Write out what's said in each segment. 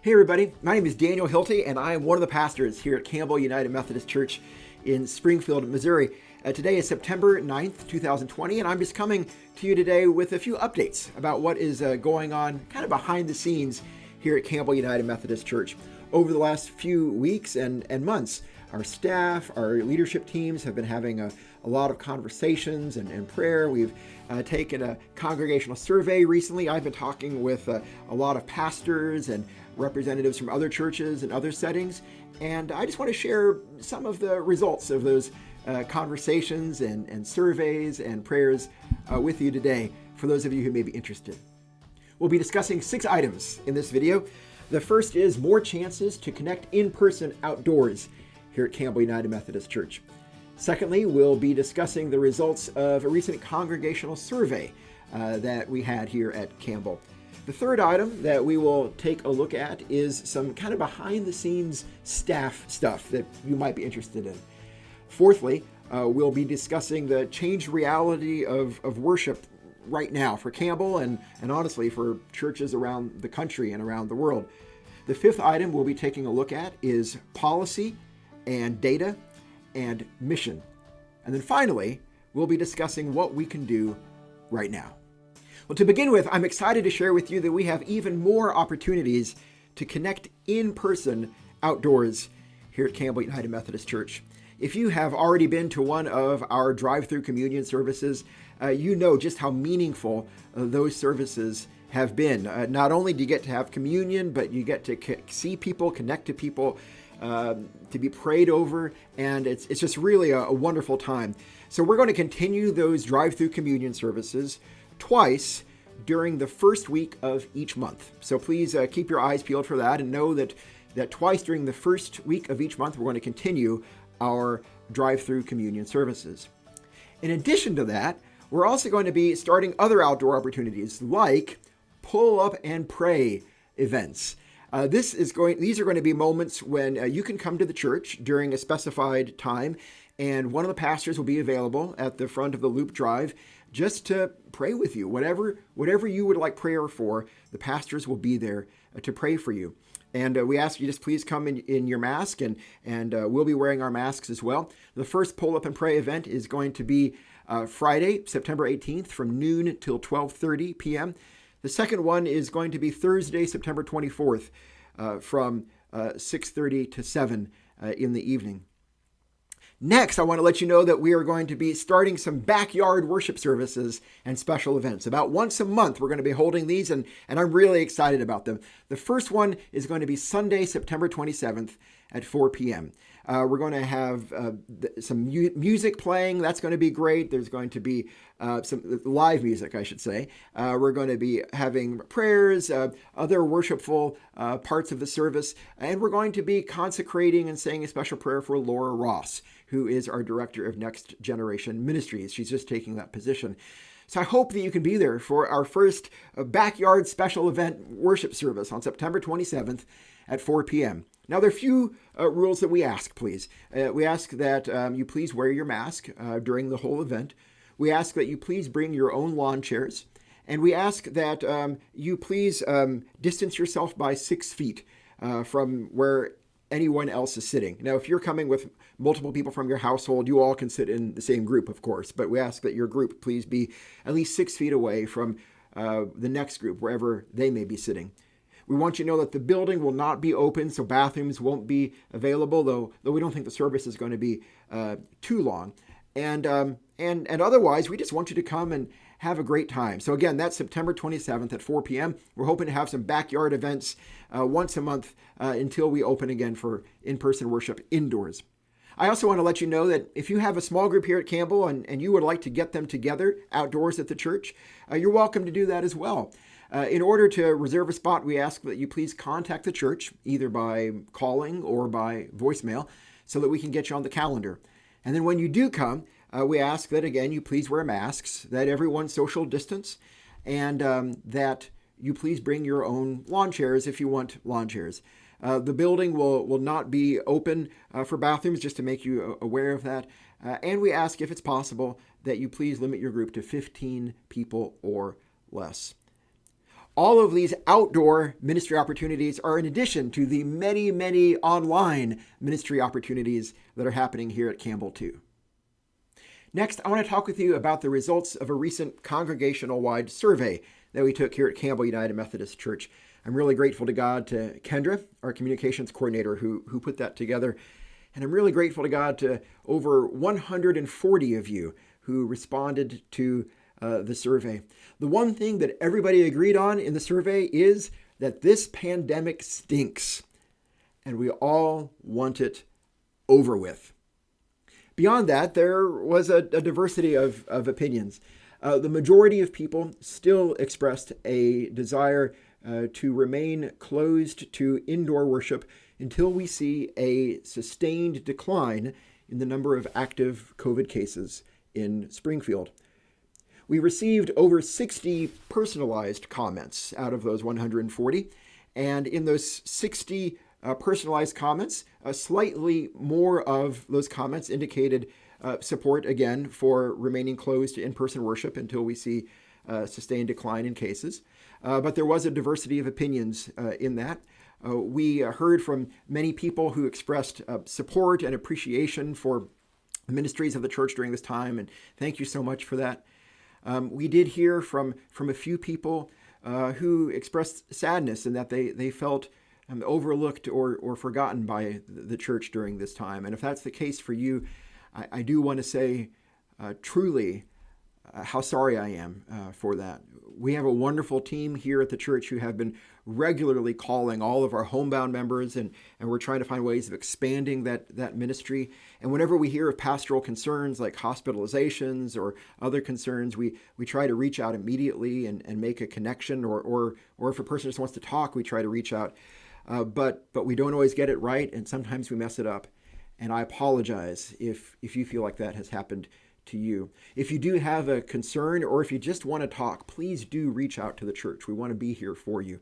Hey everybody, my name is Daniel Hilty and I am one of the pastors here at Campbell United Methodist Church in Springfield, Missouri. Today is September 9th, 2020, and I'm just coming to you today with a few updates about what is going on kind of behind the scenes here at Campbell United Methodist Church. Over the last few weeks and months, our staff, our leadership teams have been having a lot of conversations and prayer. We've taken a congregational survey recently. I've been talking with a lot of pastors and representatives from other churches and other settings, and I just want to share some of the results of those conversations and surveys and prayers with you today for those of you who may be interested. We'll be discussing 6 items in this video. The first is more chances to connect in person outdoors here at Campbell United Methodist Church. Secondly, we'll be discussing the results of a recent congregational survey that we had here at Campbell. The third item that we will take a look at is some kind of behind the scenes staff stuff that you might be interested in. Fourthly, we'll be discussing the changed reality of worship right now for Campbell and honestly for churches around the country and around the world. The fifth item we'll be taking a look at is policy and data and mission. And then finally, we'll be discussing what we can do right now. Well, to begin with, I'm excited to share with you that we have even more opportunities to connect in person outdoors here at Campbell United Methodist Church. If you have already been to one of our drive-through communion services, you know just how meaningful those services have been. Not only do you get to have communion, but you get to see people, connect to people, to be prayed over, and it's just really a wonderful time. So we're going to continue those drive-through communion services twice during the first week of each month. So please keep your eyes peeled for that and know that twice during the first week of each month, we're going to continue our drive-through communion services. In addition to that, we're also going to be starting other outdoor opportunities like pull up and pray events. These are going to be moments when you can come to the church during a specified time, and one of the pastors will be available at the front of the Loop Drive just to pray with you. Whatever you would like prayer for, the pastors will be there to pray for you. And we ask you just please come in your mask, and we'll be wearing our masks as well. The first Pull Up and Pray event is going to be Friday, September 18th from noon till 12:30 p.m. The second one is going to be Thursday, September 24th from 6:30 to 7 in the evening. Next, I want to let you know that we are going to be starting some backyard worship services and special events. About once a month, we're going to be holding these, and I'm really excited about them. The first one is going to be Sunday, September 27th at 4 p.m. We're going to have some music playing. That's going to be great. There's going to be some live music, I should say. We're going to be having prayers, other worshipful parts of the service, and we're going to be consecrating and saying a special prayer for Laura Ross, who is our Director of Next Generation Ministries. She's just taking that position. So I hope that you can be there for our first backyard special event worship service on September 27th at 4 p.m. Now, there are a few rules that we ask, please. We ask that you please wear your mask during the whole event. We ask that you please bring your own lawn chairs. And we ask that you please distance yourself by 6 feet from where anyone else is sitting. Now, if you're coming with multiple people from your household, you all can sit in the same group, of course. But we ask that your group please be at least 6 feet away from the next group, wherever they may be sitting. We want you to know that the building will not be open, so bathrooms won't be available, though we don't think the service is going to be too long. And otherwise, we just want you to come and have a great time. So again, that's September 27th at 4 p.m. We're hoping to have some backyard events once a month until we open again for in-person worship indoors. I also want to let you know that if you have a small group here at Campbell and you would like to get them together outdoors at the church, you're welcome to do that as well. In order to reserve a spot, we ask that you please contact the church, either by calling or by voicemail, so that we can get you on the calendar. And then when you do come, we ask that, again, you please wear masks, that everyone social distance, and that you please bring your own lawn chairs if you want lawn chairs. The building will not be open for bathrooms, just to make you aware of that. And we ask, if it's possible, that you please limit your group to 15 people or less. All of these outdoor ministry opportunities are in addition to the many, many online ministry opportunities that are happening here at Campbell too. Next, I want to talk with you about the results of a recent congregational-wide survey that we took here at Campbell United Methodist Church. I'm really grateful to God, to Kendra, our communications coordinator, who put that together. And I'm really grateful to God to over 140 of you who responded to the survey. The one thing that everybody agreed on in the survey is that this pandemic stinks, and we all want it over with. Beyond that, there was a diversity of opinions. The majority of people still expressed a desire to remain closed to indoor worship until we see a sustained decline in the number of active COVID cases in Springfield. We received over 60 personalized comments out of those 140, and in those 60 personalized comments, slightly more of those comments indicated support, again, for remaining closed to in-person worship until we see sustained decline in cases. But there was a diversity of opinions in that. We heard from many people who expressed support and appreciation for the ministries of the church during this time, and thank you so much for that. We did hear from a few people who expressed sadness in that they felt overlooked or forgotten by the church during this time. And if that's the case for you, I do want to say truly how sorry I am for that. We have a wonderful team here at the church who have been regularly calling all of our homebound members, and we're trying to find ways of expanding that ministry. And whenever we hear of pastoral concerns like hospitalizations or other concerns, we try to reach out immediately and make a connection, or if a person just wants to talk, we try to reach out. But we don't always get it right, and sometimes we mess it up. And I apologize if you feel like that has happened to you. If you do have a concern, or if you just want to talk, please do reach out to the church. We want to be here for you.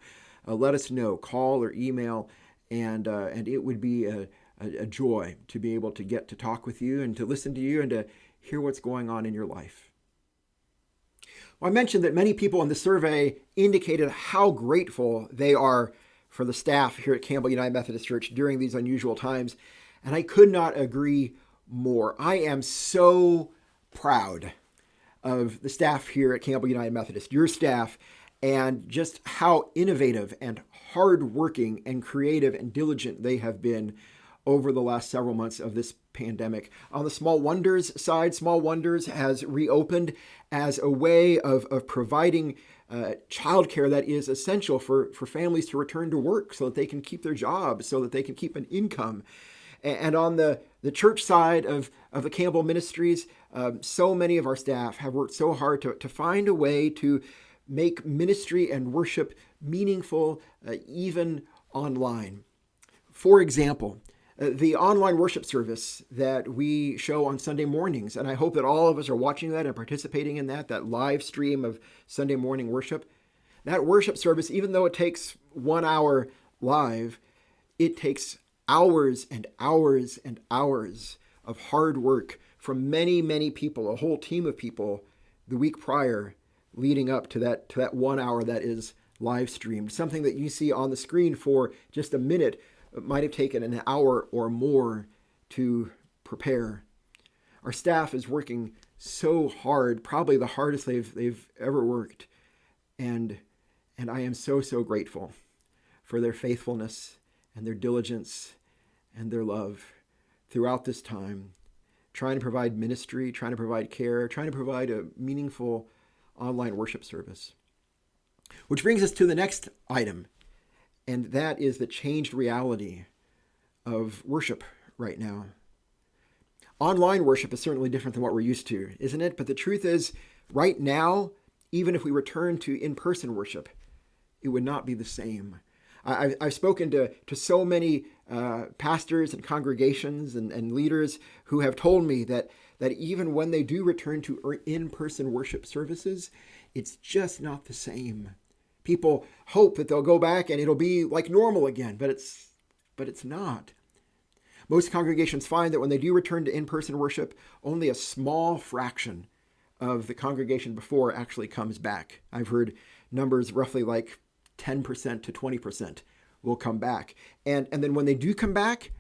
Let us know, call or email, and it would be a joy to be able to get to talk with you and to listen to you and to hear what's going on in your life. Well, I mentioned that many people in the survey indicated how grateful they are for the staff here at Campbell United Methodist Church during these unusual times, and I could not agree more. I am so proud of the staff here at Campbell United Methodist, your staff, and just how innovative and hardworking and creative and diligent they have been over the last several months of this pandemic. On the Small Wonders side, Small Wonders has reopened as a way of providing childcare that is essential for families to return to work so that they can keep their jobs, so that they can keep an income. And on the church side of the Campbell Ministries, so many of our staff have worked so hard to find a way to make ministry and worship meaningful, even online. For example, the online worship service that we show on Sunday mornings, and I hope that all of us are watching that and participating in that live stream of Sunday morning worship. That worship service, even though it takes 1 hour live, it takes hours and hours and hours of hard work from many, many people, a whole team of people, the week prior, leading up to that 1 hour that is live streamed. Something that you see on the screen for just a minute might have taken an hour or more to prepare. Our staff is working so hard, probably the hardest they've ever worked, and I am so grateful for their faithfulness and their diligence and their love throughout this time, trying to provide ministry, trying to provide care, trying to provide a meaningful online worship service. Which brings us to the next item, and that is the changed reality of worship right now. Online worship is certainly different than what we're used to, isn't it? But the truth is, right now, even if we return to in-person worship, it would not be the same. I've spoken to so many pastors and congregations and leaders who have told me that even when they do return to in-person worship services, it's just not the same. People hope that they'll go back and it'll be like normal again, but it's not. Most congregations find that when they do return to in-person worship, only a small fraction of the congregation before actually comes back. I've heard numbers roughly like 10% to 20% will come back. And then when they do come back,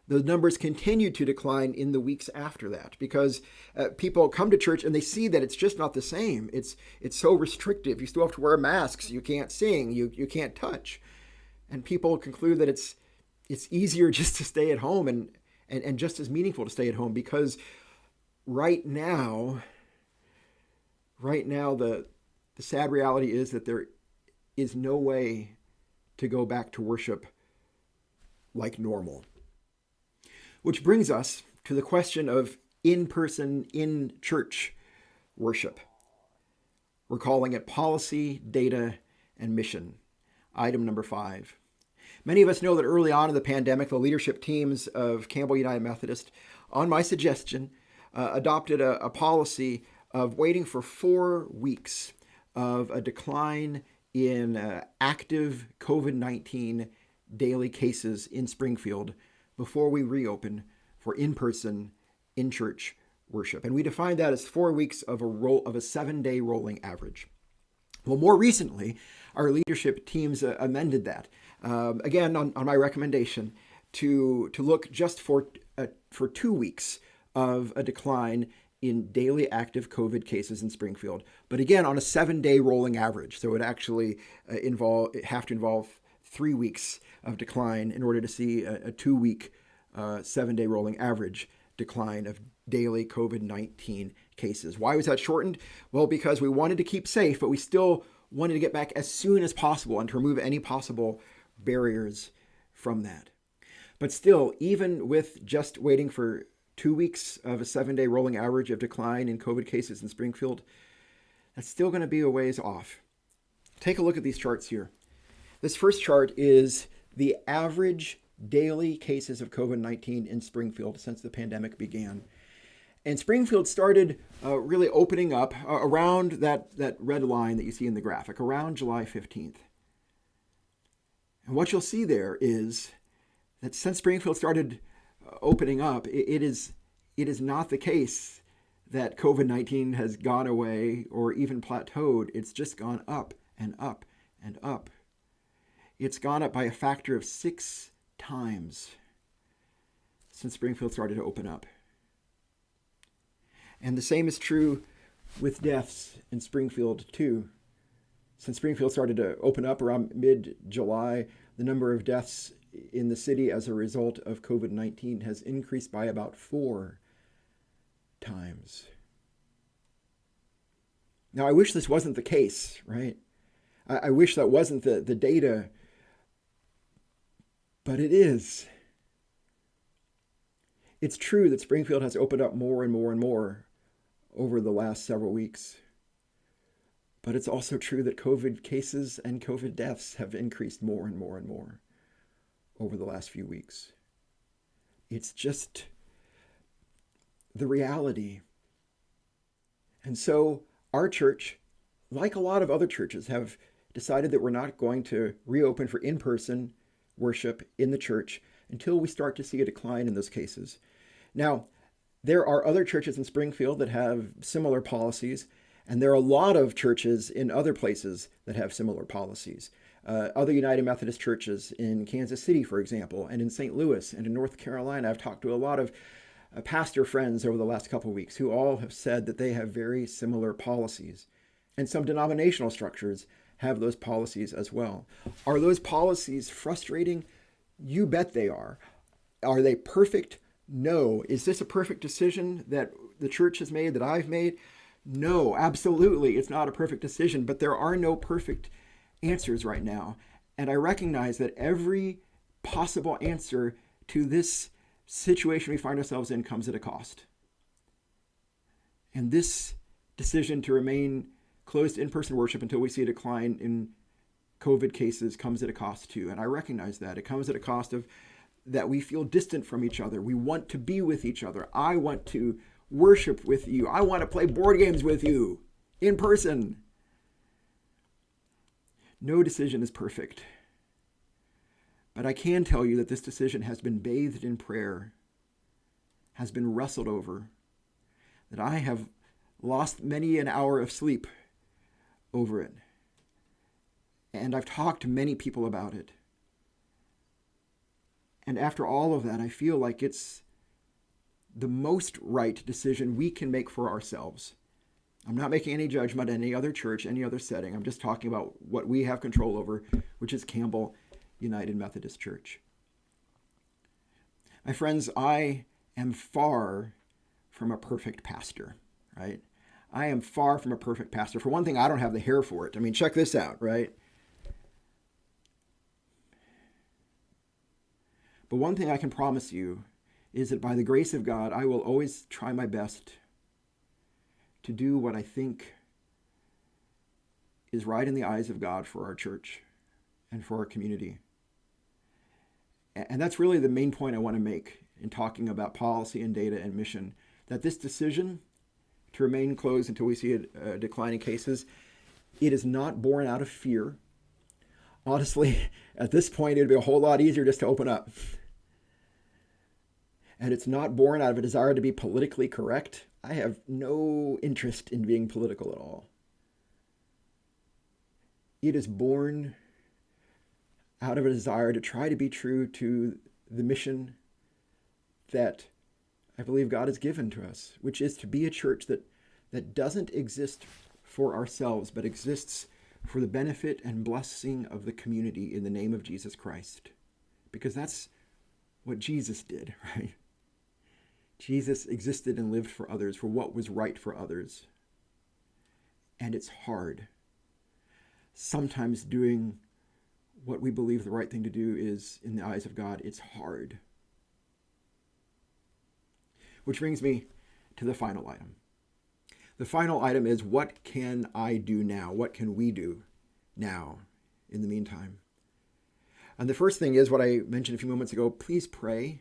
the numbers continue to decline in the weeks after that, because people come to church and they see that it's just not the same. It's so restrictive. You still have to wear masks. You can't sing. You can't touch. And people conclude that it's easier just to stay at home and just as meaningful to stay at home, because right now the sad reality is that there is no way to go back to worship like normal. Which brings us to the question of in-person, in-church worship. We're calling it policy, data, and mission. Item number 5. Many of us know that early on in the pandemic, the leadership teams of Campbell United Methodist, on my suggestion, adopted a policy of waiting for 4 weeks of a decline in active COVID-19 daily cases in Springfield before we reopen for in-person, in-church worship. And we define that as 4 weeks of a 7-day rolling average. Well, more recently, our leadership teams amended that, again, on my recommendation, to look just for 2 weeks of a decline in daily active COVID cases in Springfield, but again, on a 7-day rolling average. So it actually have to involve 3 weeks of decline in order to see a 2-week, 7-day rolling average decline of daily COVID-19 cases. Why was that shortened? Well, because we wanted to keep safe, but we still wanted to get back as soon as possible and to remove any possible barriers from that. But still, even with just waiting for 2 weeks of a 7-day rolling average of decline in COVID cases in Springfield, that's still going to be a ways off. Take a look at these charts here. This first chart is the average daily cases of COVID-19 in Springfield since the pandemic began. And Springfield started really opening up around that red line that you see in the graphic, around July 15th. And what you'll see there is that since Springfield started opening up, it is not the case that COVID-19 has gone away or even plateaued. It's just gone up and up and up. It's gone up by a factor of 6 times since Springfield started to open up. And the same is true with deaths in Springfield too. Since Springfield started to open up around mid-July, the number of deaths in the city as a result of COVID-19 has increased by about 4 times. Now, I wish this wasn't the case, right? I wish that wasn't the data, but it is. It's true that Springfield has opened up more and more and more over the last several weeks. But it's also true that COVID cases and COVID deaths have increased more and more and more over the last few weeks. It's just the reality. And so our church, like a lot of other churches, have decided that we're not going to reopen for in-person worship in the church until we start to see a decline in those cases. Now, there are other churches in Springfield that have similar policies, and there are a lot of churches in other places that have similar policies. Other United Methodist churches in Kansas City, for example, and in St. Louis and in North Carolina. I've talked to a lot of pastor friends over the last couple of weeks who all have said that they have very similar policies. And some denominational structures have those policies as well. Are those policies frustrating? You bet they are. Are they perfect? No. Is this a perfect decision that the church has made, that I've made? No, absolutely. It's not a perfect decision, but there are no perfect answers right now. And I recognize that every possible answer to this situation we find ourselves in comes at a cost. And this decision to remain closed to in-person worship until we see a decline in COVID cases comes at a cost too. And I recognize that. It comes at a cost of that we feel distant from each other. We want to be with each other. I want to worship with you. I want to play board games with you in person. No decision is perfect. But I can tell you that this decision has been bathed in prayer, has been wrestled over, that I have lost many an hour of sleep over it. And I've talked to many people about it. And after all of that, I feel like it's the most right decision we can make for ourselves. I'm not making any judgment on any other church, any other setting. I'm just talking about what we have control over, which is Campbell United Methodist Church. My friends, I am far from a perfect pastor, right? I am far from a perfect pastor. For one thing, I don't have the hair for it. I mean, check this out, right? But one thing I can promise you is that by the grace of God, I will always try my best to do what I think is right in the eyes of God for our church and for our community. And that's really the main point I want to make in talking about policy and data and mission, that this decision to remain closed until we see a decline in cases, it is not born out of fear. Honestly, at this point, it would be a whole lot easier just to open up. And it's not born out of a desire to be politically correct. I have no interest in being political at all. It is born out of a desire to try to be true to the mission that I believe God has given to us, which is to be a church that doesn't exist for ourselves, but exists for the benefit and blessing of the community in the name of Jesus Christ. Because that's what Jesus did, right? Jesus existed and lived for others, for what was right for others. And it's hard. Sometimes doing what we believe the right thing to do is, in the eyes of God, it's hard. Which brings me to the final item. The final item is, what can I do now? What can we do now in the meantime? And the first thing is what I mentioned a few moments ago. Please pray.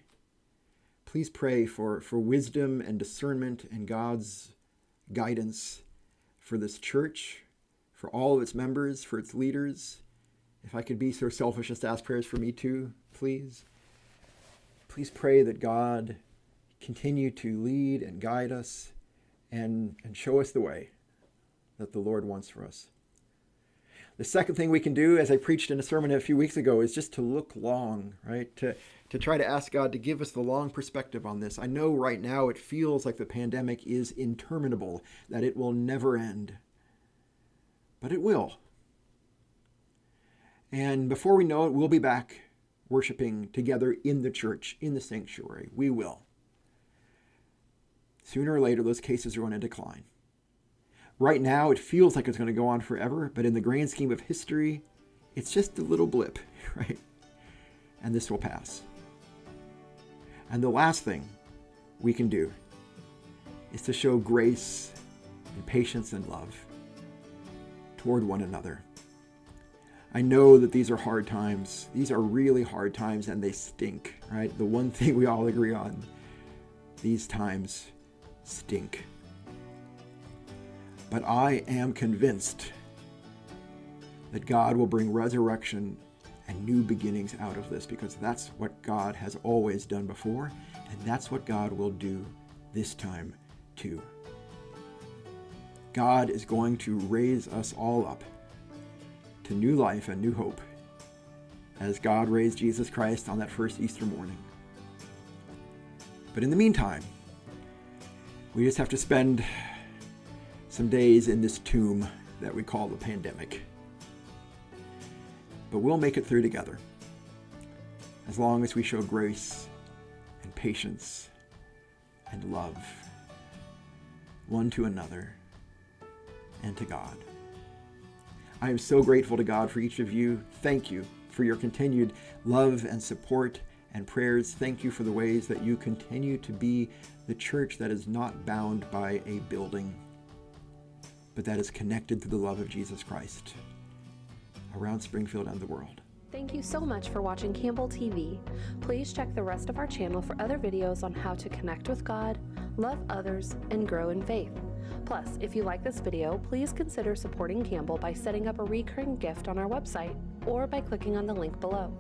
Please pray for wisdom and discernment and God's guidance for this church, for all of its members, for its leaders. If I could be so selfish as to ask prayers for me too, please. Please pray that God continue to lead and guide us and show us the way that the Lord wants for us. The second thing we can do, as I preached in a sermon a few weeks ago, is just to look long, right? To try to ask God to give us the long perspective on this. I know right now it feels like the pandemic is interminable, that it will never end. But it will. And before we know it, we'll be back worshiping together in the church, in the sanctuary. We will. Sooner or later, those cases are going to decline. Right now, it feels like it's going to go on forever, but in the grand scheme of history, it's just a little blip, right? And this will pass. And the last thing we can do is to show grace and patience and love toward one another. I know that these are hard times. These are really hard times, and they stink, right? The one thing we all agree on, these times stink. But I am convinced that God will bring resurrection and new beginnings out of this, because that's what God has always done before, and that's what God will do this time too. God is going to raise us all up to new life and new hope, as God raised Jesus Christ on that first Easter morning. But in the meantime, we just have to spend some days in this tomb that we call the pandemic. But we'll make it through together, as long as we show grace and patience and love, one to another and to God. I am so grateful to God for each of you. Thank you for your continued love and support and prayers. Thank you for the ways that you continue to be the church that is not bound by a building, but that is connected to the love of Jesus Christ around Springfield and the world. Thank you so much for watching Campbell TV. Please check the rest of our channel for other videos on how to connect with God, love others, and grow in faith. Plus, if you like this video, please consider supporting Campbell by setting up a recurring gift on our website or by clicking on the link below.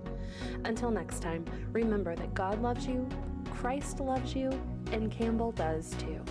Until next time, remember that God loves you, Christ loves you, and Campbell does too.